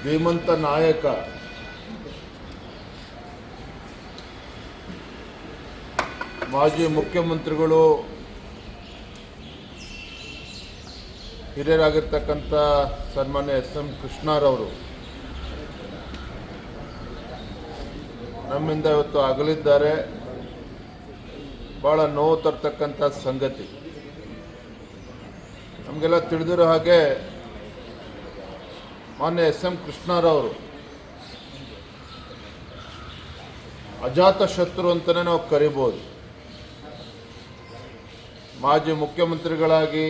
ಧೀಮಂತ ನಾಯಕ ಮಾಜಿ ಮುಖ್ಯಮಂತ್ರಿಗಳು ಹಿರಿಯರಾಗಿರ್ತಕ್ಕಂಥ ಸನ್ಮಾನ್ಯ ಎಸ್.ಎಂ. ಕೃಷ್ಣರವರು ನಮ್ಮಿಂದ ಇವತ್ತು ಅಗಲಿದ್ದಾರೆ. ಭಾಳ ನೋವು ತರ್ತಕ್ಕಂಥ ಸಂಗತಿ. ನಮಗೆಲ್ಲ ತಿಳಿದಿರೋ ಹಾಗೆ ಮಾನ್ಯ ಎಸ್.ಎಂ. ಕೃಷ್ಣರವರು ಅಜಾತ ಶತ್ರು ಅಂತಲೇ ನಾವು ಕರಿಬೋದು. ಮಾಜಿ ಮುಖ್ಯಮಂತ್ರಿಗಳಾಗಿ,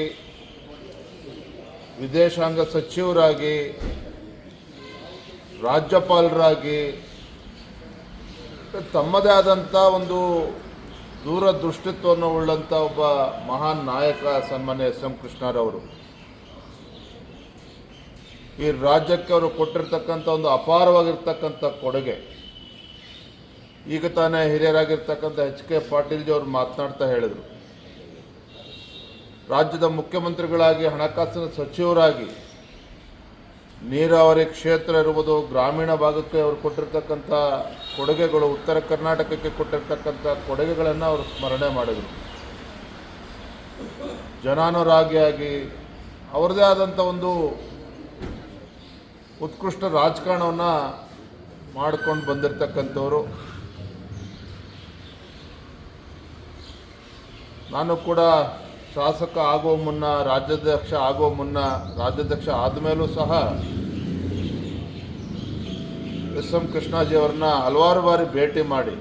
ವಿದೇಶಾಂಗ ಸಚಿವರಾಗಿ, ರಾಜ್ಯಪಾಲರಾಗಿ ತಮ್ಮದೇ ಆದಂಥ ಒಂದು ದೂರದೃಷ್ಟಿತ್ವವನ್ನು ಉಳ್ಳಂಥ ಒಬ್ಬ ಮಹಾನ್ ನಾಯಕ ಸನ್ಮಾನ್ಯ ಎಸ್.ಎಂ. ಕೃಷ್ಣರವರು. ಈ ರಾಜ್ಯಕ್ಕೆ ಅವರು ಕೊಟ್ಟಿರ್ತಕ್ಕಂಥ ಒಂದು ಅಪಾರವಾಗಿರ್ತಕ್ಕಂಥ ಕೊಡುಗೆ. ಈಗ ತಾನೇ ಹಿರಿಯರಾಗಿರ್ತಕ್ಕಂಥ ಎಚ್.ಕೆ. ಪಾಟೀಲ್ ಅವರು ಮಾತನಾಡ್ತಾ ಹೇಳಿದರು, ರಾಜ್ಯದ ಮುಖ್ಯಮಂತ್ರಿಗಳಾಗಿ, ಹಣಕಾಸಿನ ಸಚಿವರಾಗಿ, ನೀರಾವರಿ ಕ್ಷೇತ್ರ ಇರುವುದು, ಗ್ರಾಮೀಣ ಭಾಗಕ್ಕೆ ಅವರು ಕೊಟ್ಟಿರ್ತಕ್ಕಂಥ ಕೊಡುಗೆಗಳು, ಉತ್ತರ ಕರ್ನಾಟಕಕ್ಕೆ ಕೊಟ್ಟಿರ್ತಕ್ಕಂಥ ಕೊಡುಗೆಗಳನ್ನು ಅವರು ಸ್ಮರಣೆ ಮಾಡಿದರು. ಜನಾನುರಾಗಿಯಾಗಿ ಅವರದೇ ಆದಂಥ ಒಂದು ಉತ್ಕೃಷ್ಟ ರಾಜಕಾರಣವನ್ನು ಮಾಡಿಕೊಂಡು ಬಂದಿರತಕ್ಕಂಥವರು. ನಾನು ಕೂಡ ಶಾಸಕ ಆಗುವ ಮುನ್ನ, ರಾಜ್ಯಾಧ್ಯಕ್ಷ ಆಗುವ ಮುನ್ನ, ರಾಜ್ಯಾಧ್ಯಕ್ಷ ಆದಮೇಲೂ ಸಹ ಎಸ್.ಎಂ. ಕೃಷ್ಣಾಜಿಯವರನ್ನ ಹಲವಾರು ಬಾರಿ ಭೇಟಿ ಮಾಡಿ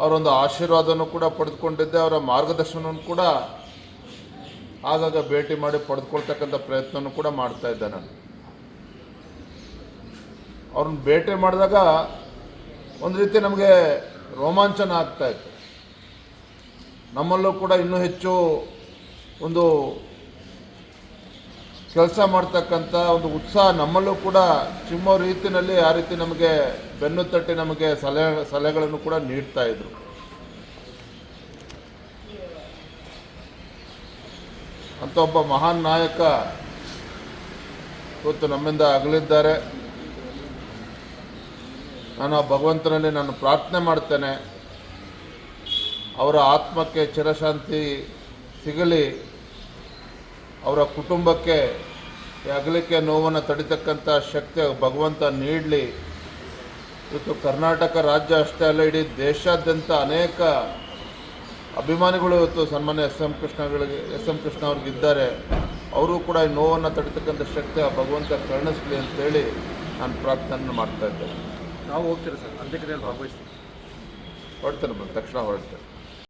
ಅವರೊಂದು ಆಶೀರ್ವಾದವನ್ನು ಕೂಡ ಪಡೆದುಕೊಂಡಿದ್ದೆ. ಅವರ ಮಾರ್ಗದರ್ಶನವನ್ನು ಕೂಡ ಆಗಾಗ ಭೇಟಿ ಮಾಡಿ ಪಡೆದುಕೊಳ್ತಕ್ಕಂಥ ಪ್ರಯತ್ನವನ್ನು ಕೂಡ ಮಾಡ್ತಾ ಇದ್ದೆ. ನಾನು ಅವ್ರನ್ನ ಭೇಟಿ ಮಾಡಿದಾಗ ಒಂದು ರೀತಿ ನಮಗೆ ರೋಮಾಂಚನ ಆಗ್ತಾಯಿತ್ತು. ನಮ್ಮಲ್ಲೂ ಕೂಡ ಇನ್ನೂ ಹೆಚ್ಚು ಒಂದು ಕೆಲಸ ಮಾಡ್ತಕ್ಕಂಥ ಒಂದು ಉತ್ಸಾಹ ನಮ್ಮಲ್ಲೂ ಕೂಡ ಚಿಮ್ಮೋ ರೀತಿಯಲ್ಲಿ ಆ ರೀತಿ ನಮಗೆ ಬೆನ್ನು ತಟ್ಟಿ ನಮಗೆ ಸಲಹೆಗಳನ್ನು ಕೂಡ ನೀಡ್ತಾ ಇದ್ರು. ಅಂತ ಒಬ್ಬ ಮಹಾನ್ ನಾಯಕ ಇವತ್ತು ನಮ್ಮಿಂದ ಅಗಲಿದ್ದಾರೆ. ನಾನು ಆ ಭಗವಂತನಲ್ಲಿ ನಾನು ಪ್ರಾರ್ಥನೆ ಮಾಡ್ತೇನೆ, ಅವರ ಆತ್ಮಕ್ಕೆ ಚಿರಶಾಂತಿ ಸಿಗಲಿ, ಅವರ ಕುಟುಂಬಕ್ಕೆ ಅಗಲಿಕೆ ನೋವನ್ನು ತಡಿತಕ್ಕಂಥ ಶಕ್ತಿ ಭಗವಂತ ನೀಡಲಿ. ಇವತ್ತು ಕರ್ನಾಟಕ ರಾಜ್ಯ ಅಷ್ಟೇ ಅಲ್ಲ, ಇಡೀ ದೇಶಾದ್ಯಂತ ಅನೇಕ ಅಭಿಮಾನಿಗಳು ಇವತ್ತು ಸನ್ಮಾನ್ಯ ಎಸ್.ಎಂ. ಕೃಷ್ಣ ಅವ್ರಿಗಿದ್ದಾರೆ. ಅವರು ಕೂಡ ಈ ನೋವನ್ನು ತಡಿತಕ್ಕಂಥ ಶಕ್ತಿ ಆ ಭಗವಂತ ಕರುಣಿಸಲಿ ಅಂತೇಳಿ ನಾನು ಪ್ರಾರ್ಥನೆ ಮಾಡ್ತಾ ಇದ್ದೇನೆ. ನಾವು ಹೋಗ್ತೀರಾ ಸರ್? ಅಂತ್ಯಕ್ರಿಯೆಯಲ್ಲಿ ಭಾಗವಹಿಸ್ತೀವಿ. ಹೊರಡ್ತೇನೆ, ತಕ್ಷಣ ಹೊರಡ್ತೇನೆ.